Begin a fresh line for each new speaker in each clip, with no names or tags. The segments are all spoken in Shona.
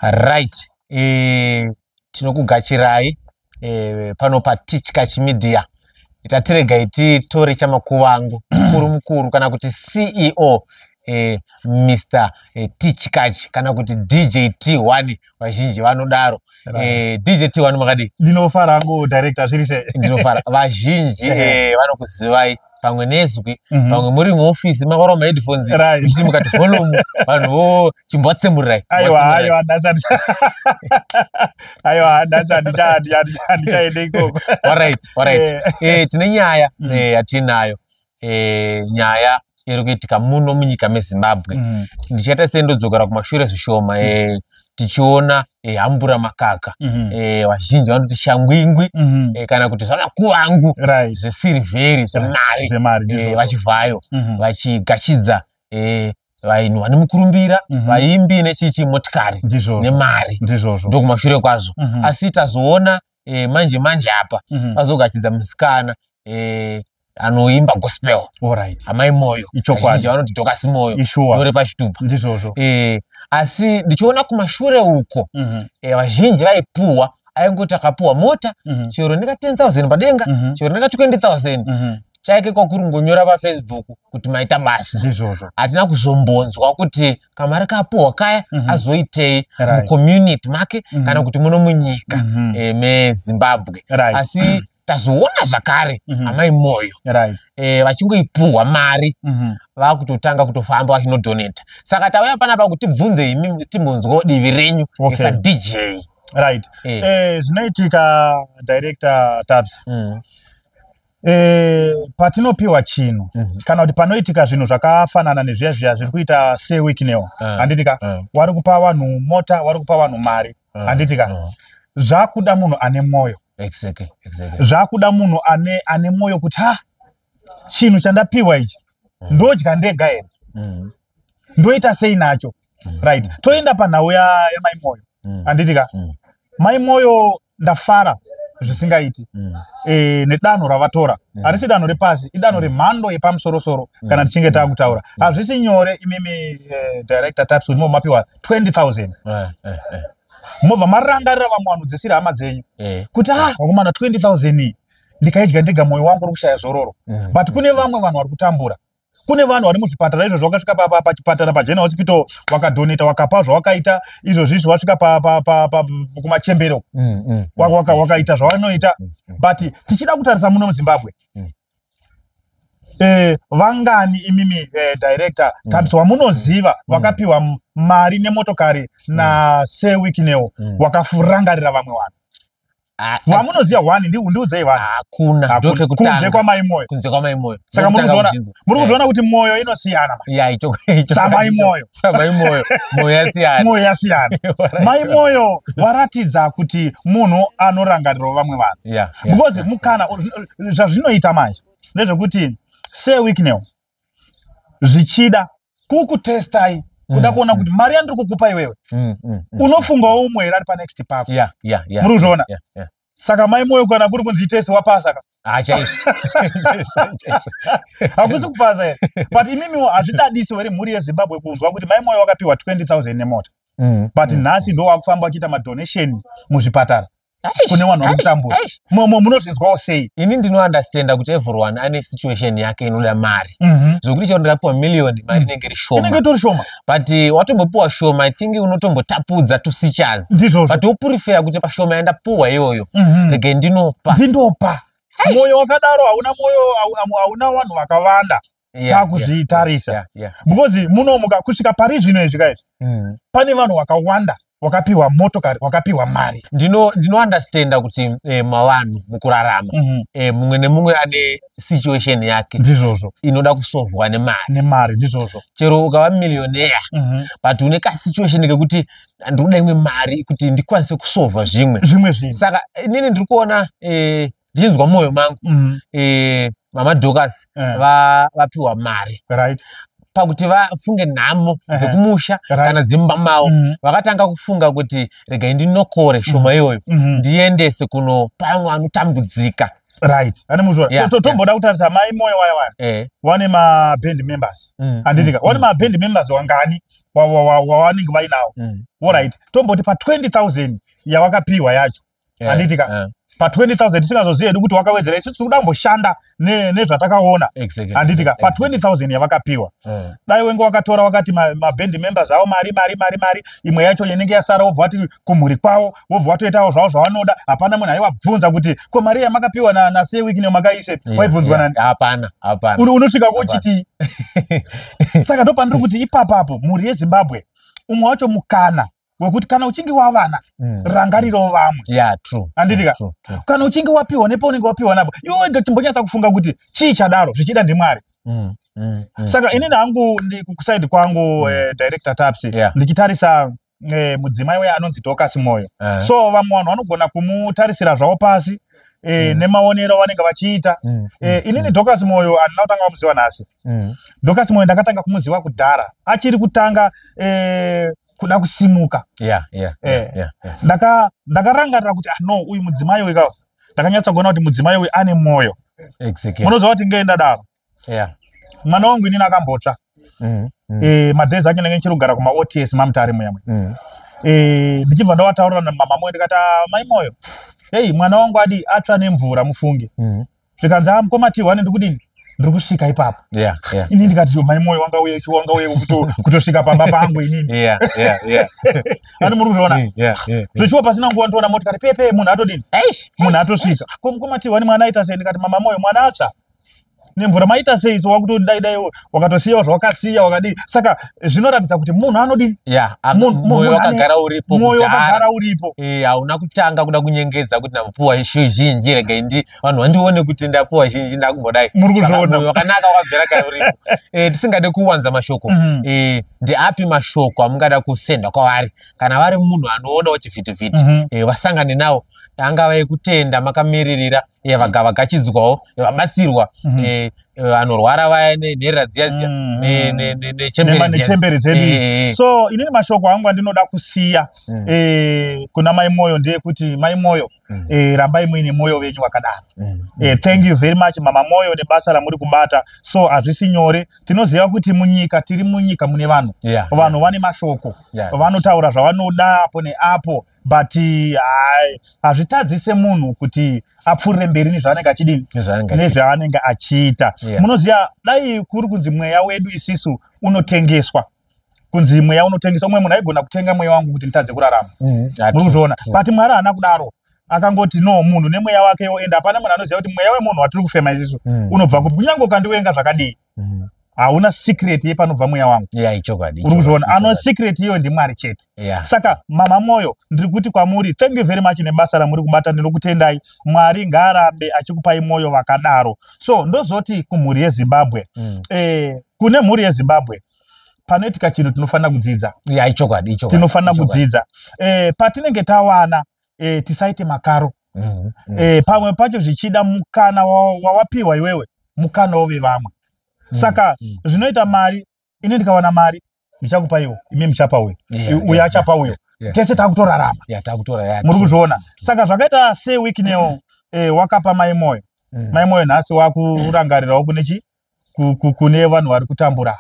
Right. Tinokugachirai pano pa Teach Catch Media. Itatirega iti tori chamakuva angu mukuru kana kuti CEO Mr. Teach Catch kana kuti DJ T1 vazhinji vanodaro. DJ T1 makadi
ndinofara angu director zvirise
ndinofara vazhinji vanokuzivai pamwe nezwi pamwe muri mu office makoro ma headphones kuti mukati volume vanhu chimbotsemurai
aiwa ndasa ndichaende ikoko.
Alright. Tine nyaya yatinayo nyaya iri kuitika muno munyika meZimbabwe. Ndichaita sendodzokera kumashure zvishoma tichiona hambura makaka vazhinji vanoti shangwingwi kana kuti zvamakuvangu zvesirivheri zvemari vachivhayo vachigachidza vanhu vane mukurumbira vaimbi nechichi motikari nemari ndokumashure kwazvo. Asi tazoona manje apa vazogachidza musikana anoimba gospel amai moyo vazhinji vanoti Dhokasi Moyo ndore pachitupa. Asi ndichiona kumashure uko vazhinji vaipuwa aingoti akapuwa mota chero ndika 10,000 padenga chero ndika 20,000 chaike kwakurungonyora paFacebook kuti maita basa. Hatina kuzombonzwa kuti kamari kapuwa kaya azoitei mucommunity make kana kuti muno munyika meZimbabwe. Asi tazoona zvakare amai moyo vachingoipuwa mari vakutotanga kutofamba vachinodonata. Saka tauya panapa kuti tibvunze imi timbonzwawo divi renyu esa DJ.
Right. Zvinoitika director Tabs. Patinopiwa chinhu kana kuti panoitika zvinhu zvakafanana nezviya zviri kuita seWikiNeo handitika wari kupa vanhu mota wari kupa vanhu mari handitika zvakuda munhu ane moyo.
Exactly.
Zvakuda munhu ane moyo kuti chinhu chandapiwa ichi ndodya ndega here ndoita sei nacho. Right. Toenda panhau yamai moyo handitika mai moyo ndafara zvisingaiti nedanho ravatora harisi danho repasi idanho remhando yepamusoro kana tichinge takutaura hazvisi nyore imimi director Tabs kuti mapiwa 20,000 mobva marangarira vamwe vanhu dzesiri hama dzenyu kuti wakomana 20,000 ndikaidya ndega moyo wangu uri kushaya zororo. But kune vamwe vanhu vari kutambura, kune vanhu vari muzvipatara izvo zvakasvika pachipatara paGeneral Hospital wakadoneta wakapa zvawakaita izvo zvizvi wasvika kumachembero wakaita zvawanoita. But tichida kutarisa muno muZimbabwe vangani imimi director Tabs wamunoziva wakapiwa mari nemotokari naseWikiNeo wakafurangarira vamwe vanhu wamunoziva wani ndiudzei vanhu?
Hakuna.
Kunze kwamai moyo. Saka muri kuzoona kuti moyo inosiyana. Samai moyo yasiyana. Mai moyo waratidza kuti munhu anorangarira vamwe vanhu because mukana zvazvinoita manje ndezvekuti seWikiNeo zvichida kukutestai kuda kuona kuti mari yandiri kukupa iwewe unofungawo umwe ari panext pako. Muri kuzviona? Saka mai moyo kana kuri kunzi test wapasa ka hakusi kupasa here. But imimiwo hazvidadisi here mhuri yeZimbabwe kunzwa kuti mai moyo wakapiwa 20,000 nemota but nhasi ndo wakufamba wachiita madonation muzvipatara kune vanhu vari kutambura. Munozvinzwawo sei?
Ini ndinounderstanda kuti everyone ane situation yake inoda mari zvokuti chero ndakapiwa million mari inenge iri shoma but watombopiwa shoma I think unotombotapudza to seachers but uprefer kuti pashoma yandapiwa iyoyo rege ndindopa
moyo wakadaro hauna vanhu vakawanda takuzvitarisa because munomuka kusvika pari zvino izvi kaizvi pane vanhu vakawanda wakapiwa motokari wakapiwa mari.
Ndinounderstanda kuti mavanhu mukurarama mumwe nemumwe ane situation yake
ndizvozvo
inoda kusolvwa
nemari ndizvozvo.
Chero ukava millionaire but une kasituation kekuti ndinoda imwe mari kuti ndikwanise kusolva zvimwe. Saka inini ndiri kuona ndichinzwa moyo mangu mama Dhokasi vapiwa mari pakuti vafunge nhamo dzekumusha kana dzimba mavo vakatanga kufunga kuti regai ndinokore shoma iyoyo ndiendese kuno pamwe anotambudzika.
Right. Ane muzvora. Tomboda kutarisa mai moyo waya wane ma band members. Handitika. Wane ma band members wangani wawanenge vainawo alright tomboti pa 20,000 yawakapiwa yacho handitika pa 20,000 tisingazozive kuti wakawedzera isusu tikudamboshanda nezvatakaona handitika pa 20,000 yavakapiwa dai wenge wakatora wakati mabhendi members avo mari imwe yacho inenge yasara wobva wati kumhuri kwavo wobva watoitawo zvavo zvavanoda hapana munhu aivabvunza kuti ko mari yamakapiwa nasewiki nemakaise waibvunzwa nani
hapana
unosvika kochiti saka ndopandiri kuti ipapapo mhuri yezimbabwe umwe wacho mukana wekuti kana uchinge wavana rangariro vamwe handitika kana uchinge wapiwa nepo unenge wapiwa napo iwe wega chimbonyatsa kufunga kuti chii chadaro zvichida ndimwari saka inini hangu kusaidi kwangu director Taps ndichitarisa mudzimai weya anonzi Dorcas Moyo so vamwe vanhu vanogona kumutarisira zvavo pasi nemaonero vanenge vachiita inini Dorcas Moyo handina kutanga kumuziva nhasi Dorcas Moyo ndakatanga kumuziva kudhara achiri kutanga kuda kusimuka ndakarangarira kuti no uyu mudzimai uyu ndakanyatsa kuona kuti mudzimai uyu ane mwoyo munoziva kuti ngeenda daro mwana wangu inini akambotsva madhezi acho ndenge ndichiri kugara kuma-OTS mamutare muyamwe ndichibva ndawataurira namama moyo ndikati mai Moyo hei mwana wangu adi atsva nemvura mufunge zvikanzi mukoma T1 ndikudini ndiri kusvika ipapo inini ndikati mai Moyo wanga uye kutosvika pamba pangu inini ani muri kuzviona zvichiwa pasina nguva ndoona motikari pepe munhu atodini munhu atosvika mukoma T1 mwana aita sei ndikati mama Moyo mwana atsva nemvura maita sei so wakutodai wakatosiyawo zvawakasiya wakadii saka zvinoratidza kuti munhu anodini
mwoyo wakagara
uripo
hauna kutanga kuda kunyengedza kuti ndapuwa zhinji regai vanhu vandione kuti ndapuwa zhinji ndakumbodai
muri kuzviona
mwoyo wakanaka wakabvera kare uripo tisingade kuwanza mashoko ndeapi mashoko amungada kusenda kwavari kana vari munhu anoona wechivhitivhiti vasangane nawo angava ekutenda makamiririra vagachidzwawo vabatsirwa anorwara vaya nenherera dziya
nechemberi dzedu so inini mashoko angu andinoda kusiya kuna mai Moyo ndeyekuti mai Moyo rambai muine mwoyo wenyu wakadaro thank you very much mama Moyo nebasa ramuri kubata so hazvisi nyore tinoziva kuti munyika tiri munyika mune vanhu vanhu vane mashoko vanotaura zvavanoda apo neapo but hazvitadzise munhu kuti apfuurire mberi nezvaanenge achidini nezvaanenge achiita munoziva dai kuri kunzi mweya wedu isisu unotengeswa kunzi mweya unotengeswa umwe munhu aigona kutenga mweya wangu kuti nditadze kurarama muri kuzviona but mwari haana kudaro akangoti no munhu nemweya wakewo ende hapana munhu anoziva kuti mweya wemunhu watiri kufema isisu unobva kupi kunyange ukandiwenga zvakadii hauna secret yepanobva mweya wangu uri kuzviona ano secret iyo ndimwari chete saka mama Moyo ndiri kuti kwamuri thank you very much nebasa ramuri kubata ndinokutendai mwari ngaarambe achikupai mwoyo wakadaro so ndozoti kumhuri yeZimbabwe kune mhuri yeZimbabwe panoitika chinhu tinofanira kudzidza tinofanira kudzidza patinenge tawana tisaite makaro pamwe pacho zvichida mukana wawapiwa iwewe mukana wevamwe saka zvinoita mari ini ndikawana mari ndichakupa iwo imi muchapa uyo uyo achapa uyo tese takutorarama muri kuzviona saka zvakaita sewiki newo wakapa mai Moyo mai Moyo nhasi wakurangarirawo kune vanhu vari kutambura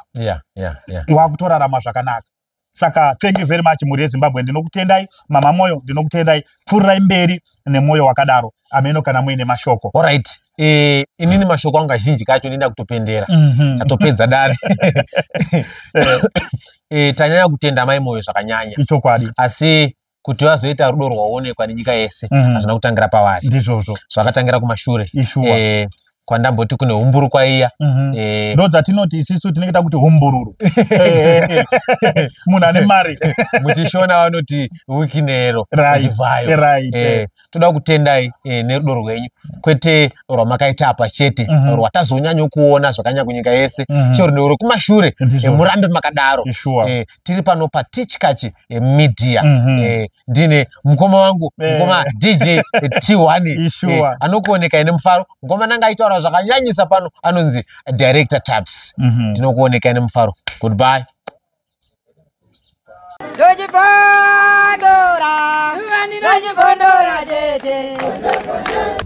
wakutorarama zvakanaka saka thank you very much mhuri yeZimbabwe ndinokutendai mama Moyo ndinokutendai pfuurai mberi nemwoyo wakadaro ameno kana muine mashoko
alright inini mashoko anga zhinji kacho ndinda kutopendera tatopedza dare tanyanya kutenda mai Moyo zvakanyanya
ichokwadi
asi kuti vazoita rudo rwaonekwa nenyika yese hazvina kutangira pavari
ndizvozvo
zvakatangira kumashure kwandamboti kune humburu kwaiya
ndo dzatinoti isisu tinenge takuti humbururu munhu ane mari
muchishona vanoti wiki nero achibvayo toda kutendai nerudo rwenyu kwete rwamakaita apa chete rwatazonyanya kuona zvakanya kunyika yese chero rekumashure murambe makadaro tiri pano patichkachi media ndine mukoma wangu mukoma DJ T1 anokuoneka ine mufaro mukoma nanga aitaura zvakanyanyisa pano anonzi director Taps ndinokuoneka ine mufaro goodbye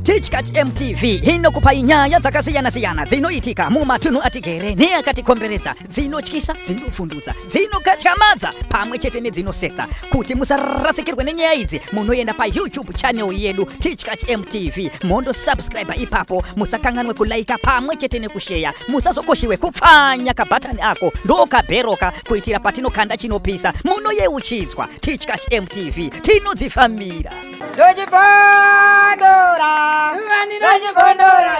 Teach Tichkach MTV hino kupa inyaya zakasiyana zinoitika mumatuno atigere ne akatikomberedza dzinotyisa dzinofundudza dzinokatyamadza pamwe chete nedzinosetsa kuti musarasikirwe nenyaya idzi munoenda pa YouTube channel yedu Tichkach MTV mondo subscribe ipapo musakanganwe kulaika pamwe chete nekushare musazokoshiwe kupfanya kabhatani ako ndokabheroka kuitira patinokanda chinopisa muno yeuchidzwa Tichkach MTV tinodzifamira
Dojipondora, Dojipondora,